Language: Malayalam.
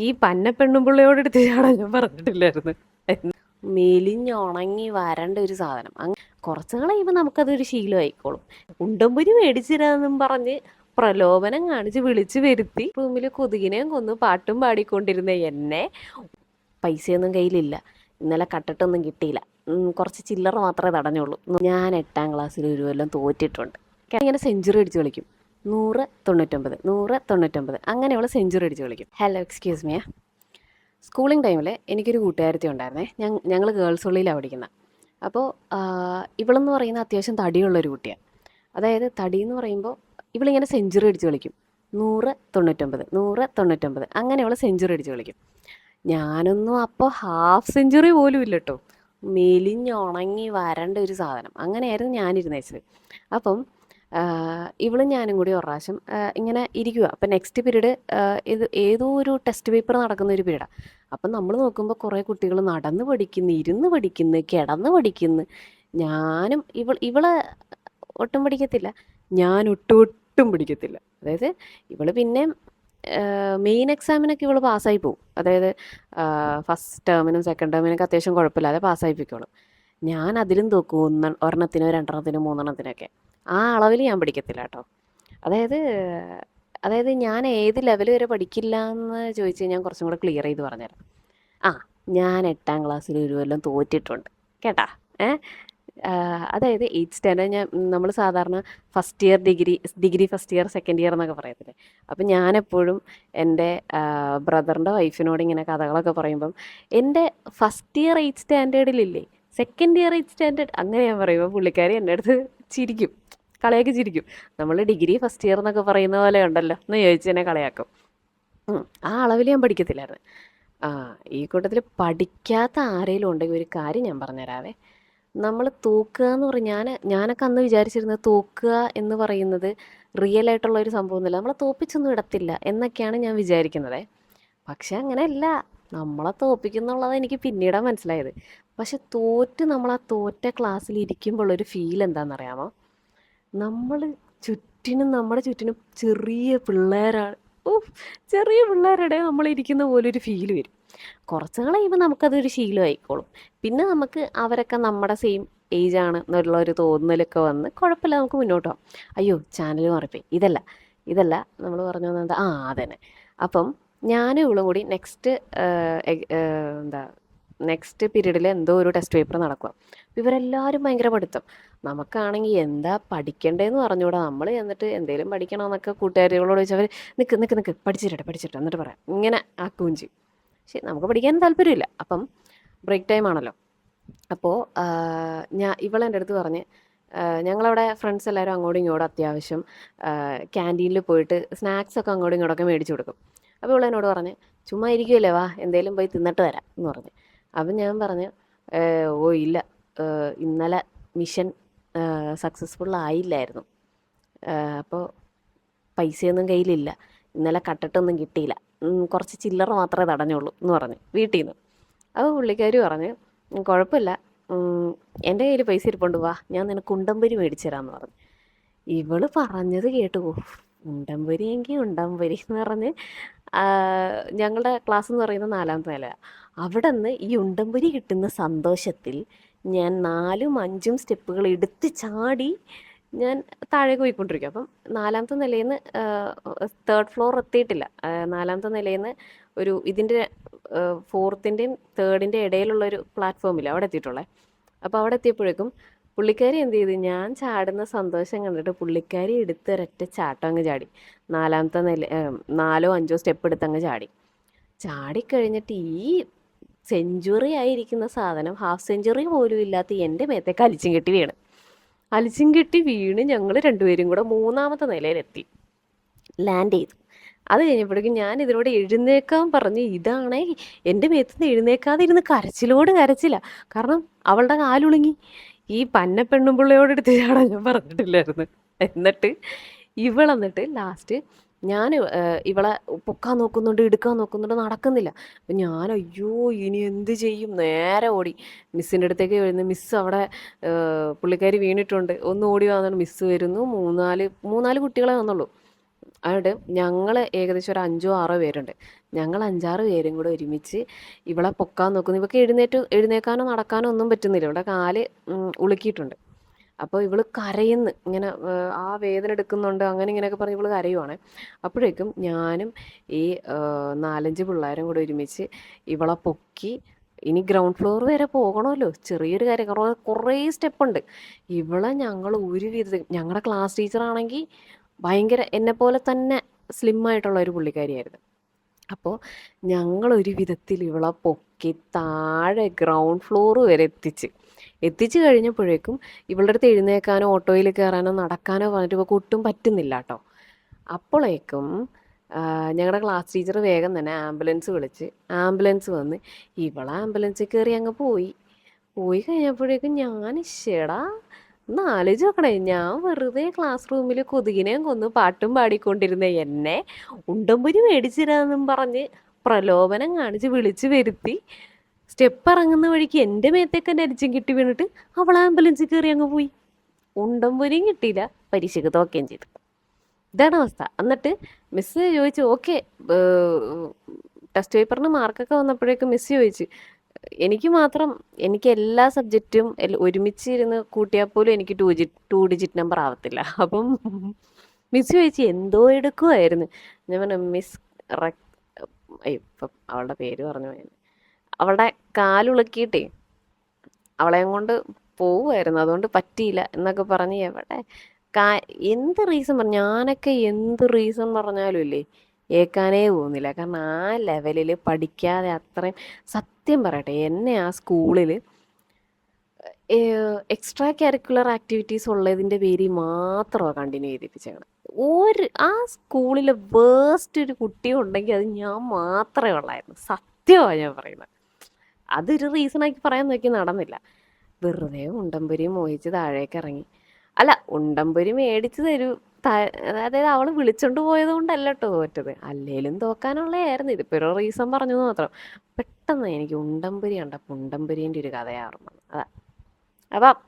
ഈ പന്ന പെണ്ണുമ്പിള്ളയോട് എടുത്ത് ചാടാൻ ഞാൻ പറഞ്ഞിട്ടില്ലായിരുന്നു. മെലിഞ്ഞുണങ്ങി വരണ്ട ഒരു സാധനം. കുറച്ച് കഴിയുമ്പോൾ നമുക്കതൊരു ശീലമായിക്കോളും. ഉണ്ടംപുരി മേടിച്ചിരാന്നും പറഞ്ഞ് പ്രലോഭനം കാണിച്ച് വിളിച്ചു വരുത്തി റൂമിൽ കൊതുകിനെയും കൊന്ന് പാട്ടും പാടിക്കൊണ്ടിരുന്ന എന്നെ, പൈസയൊന്നും കയ്യിലില്ല, ഇന്നലെ കട്ടിട്ടൊന്നും കിട്ടിയില്ല, കുറച്ച് ചില്ലറ മാത്രമേ തടഞ്ഞുള്ളൂ. ഞാൻ 8ാം ക്ലാസ്സിൽ ഒരു കൊല്ലം തോറ്റിട്ടുണ്ട്. ഇങ്ങനെ സെഞ്ചുറി അടിച്ച് കളിക്കും. 100, 99, 100, 99 അങ്ങനെ അവൾ സെഞ്ചുറി അടിച്ച് കളിക്കും. Hello, excuse me. സ്കൂളിംഗ് ടൈമിൽ എനിക്കൊരു കൂട്ടുകാരത്തി ഉണ്ടായിരുന്നേ. ഞങ്ങൾ ഗേൾസ് ഉള്ളിലാണ് പഠിക്കുന്നത്. അപ്പോൾ ഇവളെന്ന് പറയുന്ന അത്യാവശ്യം തടിയുള്ളൊരു കുട്ടിയാണ്. അതായത് തടി എന്ന് പറയുമ്പോൾ ഇവളിങ്ങനെ സെഞ്ചുറി അടിച്ച് കളിക്കും. 100, 99, 100, 99 അങ്ങനെ അവൾ സെഞ്ചുറി അടിച്ച് കളിക്കും. ഞാനൊന്നും അപ്പോൾ ഹാഫ് സെഞ്ചുറി പോലും ഇല്ല കേട്ടോ. മെലിഞ്ഞുണങ്ങി വരണ്ട ഒരു സാധനം. അങ്ങനെയായിരുന്നു ഞാനിരുന്നേച്ചത്. അപ്പം ഇവളും ഞാനും കൂടി ഒരു പ്രാവശ്യം ഇങ്ങനെ ഇരിക്കുക. അപ്പം നെക്സ്റ്റ് പീരീഡ് ഏതോ ഒരു ടെസ്റ്റ് പേപ്പർ നടക്കുന്ന ഒരു പീരീഡാണ്. അപ്പം നമ്മൾ നോക്കുമ്പോൾ കുറേ കുട്ടികൾ നടന്ന് പഠിക്കുന്നു, ഇരുന്ന് പഠിക്കുന്നു, കിടന്ന് പഠിക്കുന്നു. ഞാനും ഇവള് ഒട്ടും പഠിക്കത്തില്ല, ഞാൻ ഒട്ടും പഠിക്കത്തില്ല. അതായത് ഇവള് പിന്നെ മെയിൻ എക്സാമിനൊക്കെ ഇവള് പാസ്സായി പോകും. അതായത് ഫസ്റ്റ് ടേമിനും സെക്കൻഡ് ടേമിനൊക്കെ അത്യാവശ്യം കുഴപ്പമില്ലാതെ പാസ്സായി പോയിക്കോളും. ഞാൻ അതിലും തോക്കും, ഒരെണ്ണത്തിനോ 2എണ്ണത്തിനോ 3എണ്ണത്തിനൊക്കെ. ആ അളവിൽ ഞാൻ പഠിക്കത്തില്ല കേട്ടോ. അതായത് ഞാൻ ഏത് ലെവൽ വരെ പഠിക്കില്ല എന്ന് ചോദിച്ചു കഴിഞ്ഞാൽ കുറച്ചും കൂടെ ക്ലിയർ ചെയ്ത് പറഞ്ഞുതരാം. ഞാൻ 8ാം ക്ലാസ്സിൽ ഒരു കൊല്ലം തോറ്റിട്ടുണ്ട് കേട്ടാ. അതായത് 8th സ്റ്റാൻഡേർഡ് നമ്മൾ സാധാരണ first year degree first year second year എന്നൊക്കെ പറയത്തില്ലേ. അപ്പം ഞാനെപ്പോഴും എൻ്റെ ബ്രദറിൻ്റെ വൈഫിനോട് ഇങ്ങനെ കഥകളൊക്കെ പറയുമ്പം എൻ്റെ ഫസ്റ്റ് ഇയർ 8th സ്റ്റാൻഡേർഡിലില്ലേ, സെക്കൻഡ് ഇയർ 8th സ്റ്റാൻഡേർഡ് അങ്ങനെ ഞാൻ പറയുമ്പോൾ പുള്ളിക്കാരി എൻ്റെ അടുത്ത് ചിരിക്കും, കളയാക്കി ചിരിക്കും. നമ്മൾ ഡിഗ്രി ഫസ്റ്റ് ഇയർ എന്നൊക്കെ പറയുന്ന പോലെ ഉണ്ടല്ലോ എന്ന് ചോദിച്ച് എന്നെ കളയാക്കും. ആ അളവിൽ ഞാൻ പഠിക്കത്തില്ലായിരുന്നു. ഈ കൂട്ടത്തിൽ പഠിക്കാത്ത ആരെങ്കിലും ഉണ്ടെങ്കിൽ ഒരു കാര്യം ഞാൻ പറഞ്ഞുതരാവേ. നമ്മൾ തോക്കുക എന്ന് പറഞ്ഞാൽ ഞാനൊക്കെ അന്ന് വിചാരിച്ചിരുന്നത് തോക്കുക എന്ന് പറയുന്നത് റിയൽ ആയിട്ടുള്ള ഒരു സംഭവമൊന്നുമില്ല, നമ്മളെ തോപ്പിച്ചൊന്നും ഇടത്തില്ല എന്നൊക്കെയാണ് ഞാൻ വിചാരിക്കുന്നത്. പക്ഷെ അങ്ങനെയല്ല, നമ്മളെ തോപ്പിക്കുന്നുള്ളത് എനിക്ക് പിന്നീടാണ് മനസ്സിലായത്. പക്ഷെ നമ്മൾ ആ തോറ്റ ക്ലാസ്സിൽ ഇരിക്കുമ്പോഴൊരു ഫീൽ എന്താണെന്നറിയാമോ? നമ്മുടെ ചുറ്റിനും ചെറിയ പിള്ളേരാണ്. ചെറിയ പിള്ളേരുടെ നമ്മളിരിക്കുന്ന പോലൊരു ഫീൽ വരും. കുറച്ച് കഴിയുമ്പോൾ നമുക്കതൊരു ശീലമായിക്കോളും. പിന്നെ നമുക്ക് അവരൊക്കെ നമ്മുടെ സെയിം ഏജാണ് എന്നുള്ള ഒരു തോന്നലൊക്കെ വന്ന് കുഴപ്പമില്ല, നമുക്ക് മുന്നോട്ട് പോകാം. അയ്യോ, ചാനൽ മാറിപ്പോയി. ഇതല്ല നമ്മൾ പറഞ്ഞു വന്നത് അതന്നെ. അപ്പം ഞാനും ഇവളും കൂടി നെക്സ്റ്റ് പീരീഡിൽ എന്തോ ഒരു ടെസ്റ്റ് പേപ്പർ നടക്കുക. ഇവരെല്ലാവരും ഭയങ്കര പഠിത്തം. നമുക്കാണെങ്കിൽ എന്താ പഠിക്കേണ്ടതെന്ന് പറഞ്ഞുകൂടാ. നമ്മൾ എന്നിട്ട് എന്തെങ്കിലും പഠിക്കണമെന്നൊക്കെ കൂട്ടുകാരികളോട് ചോദിച്ചാൽ അവർ നിൽക്ക് പഠിച്ചിട്ടെ എന്നിട്ട് പറയാം, ഇങ്ങനെ ആക്കുകയും ചെയ്യും. പക്ഷെ നമുക്ക് പഠിക്കാൻ താല്പര്യമില്ല. അപ്പം ബ്രേക്ക് ടൈം ആണല്ലോ. അപ്പോൾ ഇവളെൻ്റെ അടുത്ത് പറഞ്ഞ്, ഞങ്ങളവിടെ ഫ്രണ്ട്സ് എല്ലാവരും അങ്ങോട്ടും ഇങ്ങോട്ടും അത്യാവശ്യം ക്യാൻറ്റീനിൽ പോയിട്ട് സ്നാക്സൊക്കെ അങ്ങോട്ടും ഇങ്ങോട്ടൊക്കെ മേടിച്ച് കൊടുക്കും. അപ്പോൾ ഇവളെന്നോട് പറഞ്ഞ്, ചുമ്മാ ഇരിക്കുമല്ലേ, വാ എന്തേലും പോയി തിന്നിട്ട് വരാം എന്ന് പറഞ്ഞ്. അപ്പം ഞാൻ പറഞ്ഞു, ഇല്ല, ഇന്നലെ മിഷൻ സക്സസ്ഫുൾ ആയില്ലായിരുന്നു, അപ്പോൾ പൈസയൊന്നും കയ്യിലില്ല, ഇന്നലെ കട്ടിട്ടൊന്നും കിട്ടിയില്ല, കുറച്ച് ചില്ലറ മാത്രമേ തടഞ്ഞുള്ളൂ എന്ന് പറഞ്ഞു വീട്ടിൽ നിന്ന്. അപ്പോൾ പുള്ളിക്കാരി പറഞ്ഞ്, കുഴപ്പമില്ല, എൻ്റെ കയ്യിൽ പൈസ ഇരിപ്പുണ്ട്, വാ ഞാൻ നിനക്ക് ഉണ്ടംപൊരി മേടിച്ചു തരാമെന്ന് പറഞ്ഞു. ഇവള് പറഞ്ഞത് കേട്ടു, ഉണ്ടംപൊരി എങ്കിൽ ഉണ്ടംപൊരി എന്ന് പറഞ്ഞ് ഞങ്ങളുടെ ക്ലാസ് എന്ന് പറയുന്നത് 4ാമത്തെ നിലയാണ്. അവിടെ നിന്ന് ഈ ഉണ്ടംപൊരി കിട്ടുന്ന സന്തോഷത്തിൽ ഞാൻ 4ഉം 5ഉം സ്റ്റെപ്പുകൾ എടുത്ത് ചാടി ഞാൻ താഴേക്ക് പോയിക്കൊണ്ടിരിക്കും. അപ്പം 4ാമത്തെ നിലയിൽ നിന്ന് 3rd ഫ്ലോർ എത്തിയിട്ടില്ല. 4ാമത്തെ നിലയിൽ നിന്ന് ഒരു ഇതിൻ്റെ 4ത്തിൻ്റെയും 3ഡിൻ്റെ ഇടയിലുള്ളൊരു പ്ലാറ്റ്ഫോമില്ല, അവിടെ എത്തിയിട്ടുള്ളത്. അപ്പോൾ അവിടെ എത്തിയപ്പോഴേക്കും പുള്ളിക്കാരി എന്ത് ചെയ്തു, ഞാൻ ചാടുന്ന സന്തോഷം കണ്ടിട്ട് പുള്ളിക്കാരി എടുത്ത് ഒരൊറ്റ ചാട്ടം അങ്ങ് ചാടി. 4ാമത്തെ നില 4ഓ 5ഓ സ്റ്റെപ്പ് എടുത്ത് അങ്ങ് ചാടിക്കഴിഞ്ഞിട്ട് ഈ സെഞ്ചുറി ആയിരിക്കുന്ന സാധനം ഹാഫ് സെഞ്ചുറി പോലും ഇല്ലാത്ത എൻ്റെ മേത്തേക്ക് അലിച്ചും കെട്ടി വീണ് ഞങ്ങൾ രണ്ടുപേരും കൂടെ 3ാമത്തെ നിലയിലെത്തി, ലാൻഡ് ചെയ്തു. അത് കഴിഞ്ഞപ്പോഴേക്കും ഞാൻ ഇതിലൂടെ എഴുന്നേക്കാൻ പറഞ്ഞ് ഇതാണേ എൻ്റെ മേത്തുനിന്ന് എഴുന്നേക്കാതെ ഇരുന്ന് കരച്ചില. കാരണം അവളുടെ കാലുളുങ്ങി. ഈ പന്ന പെണ്ണുമ്പിള്ളയോട് എടുത്ത് ചാടാൻ ഞാൻ പറഞ്ഞിട്ടില്ലായിരുന്നു. എന്നിട്ട് ലാസ്റ്റ് ഞാൻ ഇവളെ പൊക്കാൻ നോക്കുന്നുണ്ട്, എടുക്കാൻ നോക്കുന്നുണ്ട്, നടക്കുന്നില്ല. അപ്പം ഞാൻ അയ്യോ ഇനി എന്ത് ചെയ്യും, നേരെ ഓടി മിസ്സിൻ്റെ അടുത്തേക്ക് വരുന്നു. മിസ്സ് അവിടെ പുള്ളിക്കാരി വീണിട്ടുണ്ട്, ഒന്ന് ഓടി വന്നിട്ട് മിസ്സ് വരുന്നു. മൂന്നാല് കുട്ടികളെ വന്നുള്ളൂ. അവിടെ ഞങ്ങൾ ഏകദേശം ഒരു 5ഓ 6ഓ പേരുണ്ട്. ഞങ്ങൾ 5-6 പേരും കൂടെ ഒരുമിച്ച് ഇവളെ പൊക്കാൻ നോക്കുന്നു. ഇവൾക്ക് എഴുന്നേക്കാനോ നടക്കാനോ ഒന്നും പറ്റുന്നില്ല. ഇവിടെ കാല് ഉളുക്കിയിട്ടുണ്ട്. അപ്പോൾ ഇവള് കരയുന്നു. ഇങ്ങനെ ആ വേദന എടുക്കുന്നുണ്ട് അങ്ങനെ ഇങ്ങനെയൊക്കെ പറഞ്ഞ് ഇവള് കരയുവാണ്. അപ്പോഴേക്കും ഞാനും ഈ 4-5 പിള്ളേരും കൂടെ ഒരുമിച്ച് ഇവളെ പൊക്കി. ഇനി ഗ്രൗണ്ട് ഫ്ലോർ വരെ പോകണമല്ലോ. ചെറിയൊരു കാര്യം, കുറേ സ്റ്റെപ്പുണ്ട്. ഇവളെ ഞങ്ങൾ ഒരു വിധത്തിൽ, ഞങ്ങളുടെ ക്ലാസ് ടീച്ചറാണെങ്കിൽ ഭയങ്കര എന്നെപ്പോലെ തന്നെ സ്ലിം ആയിട്ടുള്ള ഒരു പുള്ളിക്കാരിയായിരുന്നു. അപ്പോൾ ഞങ്ങളൊരു വിധത്തിൽ ഇവളെ പൊക്കി താഴെ ഗ്രൗണ്ട് ഫ്ലോർ വരെ എത്തിച്ച് കഴിഞ്ഞപ്പോഴേക്കും ഇവളുടെ അടുത്ത് എഴുന്നേക്കാനോ ഓട്ടോയിൽ കയറാനോ നടക്കാനോ പറഞ്ഞിട്ട് ഇവൾക്ക് ഒട്ടും പറ്റുന്നില്ല കേട്ടോ. അപ്പോഴേക്കും ഞങ്ങളുടെ ക്ലാസ് ടീച്ചർ വേഗം തന്നെ ആംബുലൻസ് വിളിച്ച്, ആംബുലൻസ് വന്ന് ഇവളെ ആംബുലൻസിൽ കയറി അങ്ങ് പോയി കഴിഞ്ഞപ്പോഴേക്കും ഞാൻ ശേടാ ഒന്ന് ആലോചിച്ച് നോക്കണേ, ഞാൻ വെറുതെ ക്ലാസ് റൂമിൽ കൊതുകിനെയും കൊന്ന് പാട്ടും പാടിക്കൊണ്ടിരുന്ന എന്നെ ഉണ്ടമ്പുരി മേടിച്ചിരാന്നും പറഞ്ഞ് പ്രലോഭനം കാണിച്ച് വിളിച്ചു വരുത്തി സ്റ്റെപ്പ് ഇറങ്ങുന്ന വഴിക്ക് എൻ്റെ മേത്തേക്ക് തന്നെ അരിച്ചും കിട്ടി വീണിട്ട് അവൾ ആംബുലൻസിൽ കയറി അങ്ങ് പോയി. ഉണ്ടമ്പുരിയും കിട്ടിയില്ല, പരീക്ഷയ്ക്ക് തോക്കുകയും ചെയ്തു. ഇതാണ് അവസ്ഥ. എന്നിട്ട് മിസ്സ് ചോദിച്ചു, ഓക്കെ ടെസ്റ്റ് പേപ്പറിന് മാർക്കൊക്കെ വന്നപ്പോഴേക്കും മിസ്സ് ചോദിച്ചു, എനിക്ക് എല്ലാ സബ്ജക്റ്റും ഒരുമിച്ച് ഇരുന്ന് കൂട്ടിയാൽ പോലും എനിക്ക് 2 ഡിജിറ്റ് നമ്പർ ആവത്തില്ല. അപ്പം മിസ് ചോദിച്ചു എന്തോ എടുക്കുമായിരുന്നു. ഞാൻ പറഞ്ഞു മിസ് ഇപ്പം അവളുടെ പേര് പറഞ്ഞു പോയത്, അവളുടെ കാലുളുക്കിയിട്ടേ അവളെയും കൊണ്ട് പോവുമായിരുന്നു, അതുകൊണ്ട് പറ്റിയില്ല എന്നൊക്കെ പറഞ്ഞ് എന്ത് റീസൺ ഞാനൊക്കെ എന്ത് റീസൺ പറഞ്ഞാലും ഇല്ലേ ഏക്കാനേ പോകുന്നില്ല. കാരണം ആ ലെവലിൽ പഠിക്കാതെ അത്രയും, സത്യം പറയട്ടെ, എന്നെ ആ സ്കൂളിൽ എക്സ്ട്രാ കരിക്കുലർ ആക്ടിവിറ്റീസ് ഉള്ളതിൻ്റെ പേരിൽ മാത്രമാണ് കണ്ടിന്യൂ ചെയ്തിപ്പിച്ചത്. ആ സ്കൂളിൽ വേസ്റ്റ് ഒരു കുട്ടി ഉണ്ടെങ്കിൽ അത് ഞാൻ മാത്രമേ ഉള്ളായിരുന്നു. സത്യമാണ് ഞാൻ പറയുന്നത്. അതൊരു റീസണാക്കി പറയാൻ നോക്കി നടന്നില്ല. വെറുതെ ഉണ്ടംപൊരി മോഹിച്ച് താഴേക്ക് ഇറങ്ങി. അല്ല, ഉണ്ടംപൊരി മേടിച്ച് തരൂ, അതായത് അവൾ വിളിച്ചോണ്ട് പോയത് കൊണ്ടല്ല കേട്ടോ തോറ്റത്, അല്ലേലും തോക്കാനുള്ളതായിരുന്നു. ഇതിപ്പോൾ ഒരു റീസൺ പറഞ്ഞത് മാത്രം. പെട്ടെന്ന് എനിക്ക് ഉണ്ടംപൊരി കണ്ടപ്പോൾ ഉണ്ടംപൊരീൻ്റെ ഒരു കഥയാണ് ഓർമ്മ വന്നത്. അതാ അപ്പം